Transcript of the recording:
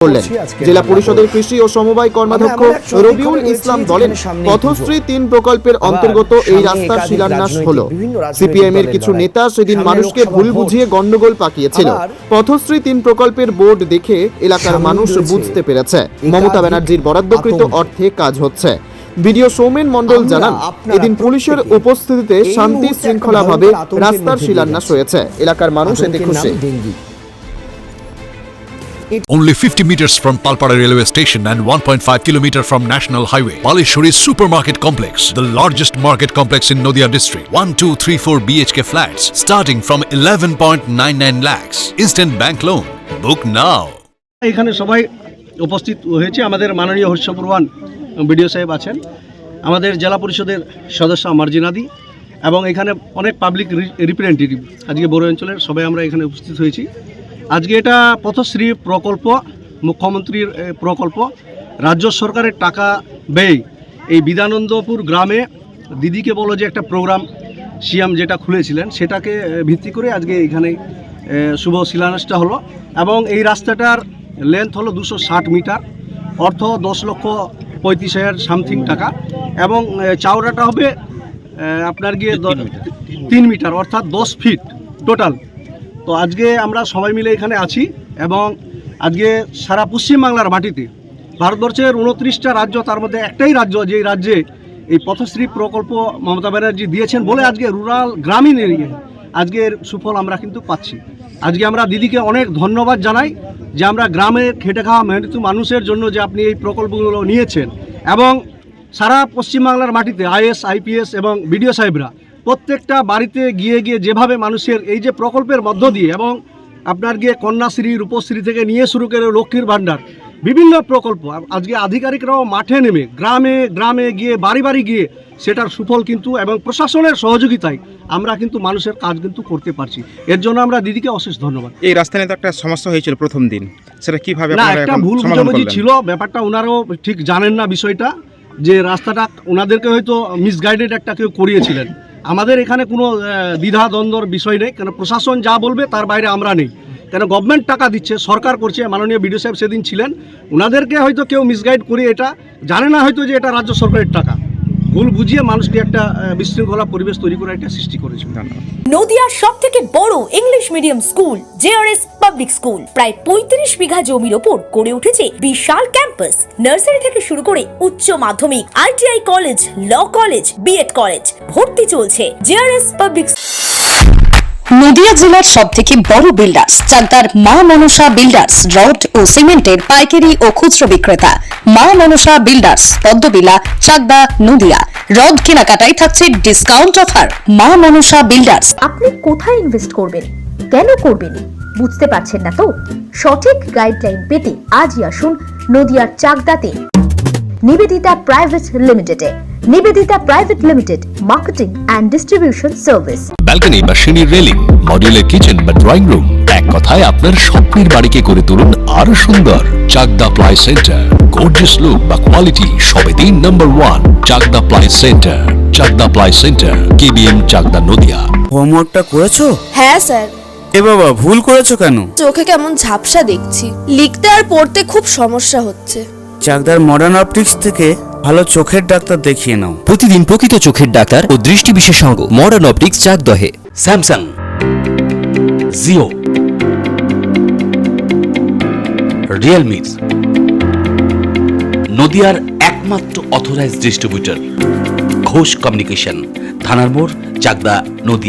করলেন। জেলা পরিষদের কৃষি ও সমবায় কর্মাধ্যক্ষ রবিউল ইসলাম বলেন, পথশ্রী ৩ প্রকল্পের অন্তর্গত এই রাস্তার শিলান্যাস হলো। সিপিএম এর কিছু নেতা সেদিন মানুষকে ভুল বুঝিয়ে গন্ডগোল পাকিয়েছিল। পথশ্রী ৩ প্রকল্পের বোর্ড দেখে এলাকার মানুষ বুঝতে পেরেছে মমতা ব্যানার্জির বরাদ্দকৃত অর্থে কাজ হচ্ছে। ভিডিও সৌমেন মণ্ডল জানান, এদিন পুলিশের উপস্থিতিতে শান্তি শৃঙ্খলাভাবে রাস্তার শিলান্যাস হয়েছে। এলাকার মানুষ এতে খুশি। Only 50 meters from Palpara railway station and 1.5 kilometer from National Highway, Palishuri Supermarket Complex, the largest market complex in Nadia district. 1, 2, 3, 4 BHK flats starting from 11.99 lakhs. Instant bank loan. Book now. এখানে সবাই উপস্থিত হয়েছে। আমাদের মাননীয় হর্ষপ্রধান BDO সাহেব আছেন, আমাদের জেলা পরিষদের সদস্য মার্জিনাদি এবং এখানে অনেক পাবলিক রিপ্রেজেন্টেটিভ আজকে বড় অঞ্চলের সবাই আমরা এখানে উপস্থিত হয়েছি। আজকে এটা পথশ্রী প্রকল্প, মুখ্যমন্ত্রীর প্রকল্প, রাজ্য সরকারের টাকা ব্যয় এই বিধানন্দপুর গ্রামে দিদিকে বলো যে একটা প্রোগ্রাম সিএম যেটা খুলেছিলেন সেটাকে ভিত্তি করে আজকে এখানে শুভ শিলান্যাসটা হলো। এবং এই রাস্তাটার লেন্থ হলো 260 মিটার, অর্থ 10,35,000 সামথিং টাকা এবং চওড়াটা হবে আপনার গিয়ে 3 মিটার অর্থাৎ 10 ফিট টোটাল। তো আজকে আমরা সবাই মিলে এখানে আছি এবং আজকে সারা পশ্চিমবাংলার মাটিতে ভারতবর্ষের 29টা রাজ্য, তার মধ্যে একটাই রাজ্য যেই রাজ্যে এই পথশ্রী প্রকল্প মমতা ব্যানার্জি দিয়েছেন বলে আজকে রুরাল গ্রামীণ এরিয়ায় আজকের সুফল আমরা কিন্তু পাচ্ছি। আজকে আমরা দিদিকে অনেক ধন্যবাদ জানাই যে আমরা গ্রামে খেটে খাওয়া মেহনতি মানুষের জন্য যে আপনি এই প্রকল্পগুলো নিয়েছেন এবং সারা পশ্চিমবাংলার মাটিতে আইএস, আইপিএস এবং বিডিও সাহেবরা প্রত্যেকটা বাড়িতে গিয়ে গিয়ে যেভাবে মানুষের এই যে প্রকল্পের মধ্য দিয়ে এবং আপনার গিয়ে কন্যাশ্রী, রূপশ্রী থেকে নিয়ে শুরু করে লক্ষ্মীর ভাণ্ডার বিভিন্ন প্রকল্প আজকে আধিকারিকরাও মাঠে নেমে গ্রামে গ্রামে গিয়ে বাড়ি বাড়ি গিয়ে সেটার সুফল কিন্তু এবং প্রশাসনের সহযোগিতায় আমরা কিন্তু মানুষের কাজ কিন্তু করতে পারছি। এর জন্য আমরা দিদিকে অশেষ ধন্যবাদ। এই রাস্তা নিয়ে তো একটা সমস্যা হয়েছিল প্রথম দিন, সেটা কিভাবে না একটা ভুল বুঝাবুঝি ছিল, ব্যাপারটা ওনারাও ঠিক জানেন না বিষয়টা, যে রাস্তাটা ওনাদেরকে হয়তো মিসগাইডেড একটা কেউ করিয়েছিলেন। আমাদের এখানে কোনো দ্বিধা দ্বন্দ্বর বিষয় নেই, কেন প্রশাসন যা বলবে তার বাইরে আমরা নেই, কেন গভর্নমেন্ট টাকা দিচ্ছে, সরকার করছে। মাননীয় বিডিও সাহেব সেদিন ছিলেন, ওনাদেরকে হয়তো কেউ মিসগাইড করে এটা জানে না হয়তো যে এটা রাজ্য সরকারের টাকা, ভুল বুঝিয়ে মানুষকে একটা বিশৃঙ্খলা পরিবেশ তৈরি করে একটা সৃষ্টি করেছে। নদিয়ার সবথেকে বড় English medium school JRS public school প্রায় 35 বিঘা জমির ওপর গড়ে উঠেছে বিশাল ক্যাম্পাস। নার্সারি থেকে শুরু করে উচ্চ মাধ্যমিক, ITI college, law college, BEd college ভর্তি চলছে। জেআরএস পাবলিক নদিয়া জেলার সবথেকে বড় বিল্ডার্স চাকদার মা মনসা বিল্ডার্স, রড ও সিমেন্টের পাইকারি ও খুচরো বিক্রেতা। মা মনসা বিল্ডার্স, পদ্মবিলা, চাকদা, নদিয়া। রড কেনাকাটায় থাকছে ডিসকাউন্ট অফার। মা মনসা বিল্ডার্স। আপনি কোথায় ইনভেস্ট করবেন, কেন করবেন বুঝতে পারছেন না তো? সঠিক গাইডলাইন পেতে আজই আসুন নদিয়ার চাকদাতে নিবেদিতা প্রাইভেট লিমিটেডে। Nivedita private limited, marketing and distribution service. Balcony বা সিঁড়ির রেলিং, মডিউলার কিচেন বা ড্রয়িং রুম, এক কথায় আপনার স্বপ্নের বাড়িকে করে তুলুন আরো সুন্দর। Chakdah ply centre, gorgeous look বা কোয়ালিটি সবে দিন number 1 Chakdah ply centre. Chakdah ply centre, KBM, Chakdah, Nadia. হোমওয়ার্কটা করেছো? হ্যাঁ স্যার। এ বাবা, ভুল করেছো কেন? চোখে কেমন ঝাপসা দেখছি, লিখতে আর পড়তে খুব সমস্যা হচ্ছে। চাকদার মডার্ন অপটিক্স থেকে ভালো চোখের ডাক্তার দেখিয়ে নাও। প্রতিদিন প্রকৃত চোখের ডাক্তার ও দৃষ্টি বিশেষজ্ঞ মডার্ন অপটিক্স, চাকদহে। স্যামসাং, জিও, রিয়েলমি, নদিয়ার একমাত্র অথরাইজড ডিস্ট্রিবিউটর ঘোষ কমিউনিকেশন, থানার মোড়, চাকদা, নদিয়া।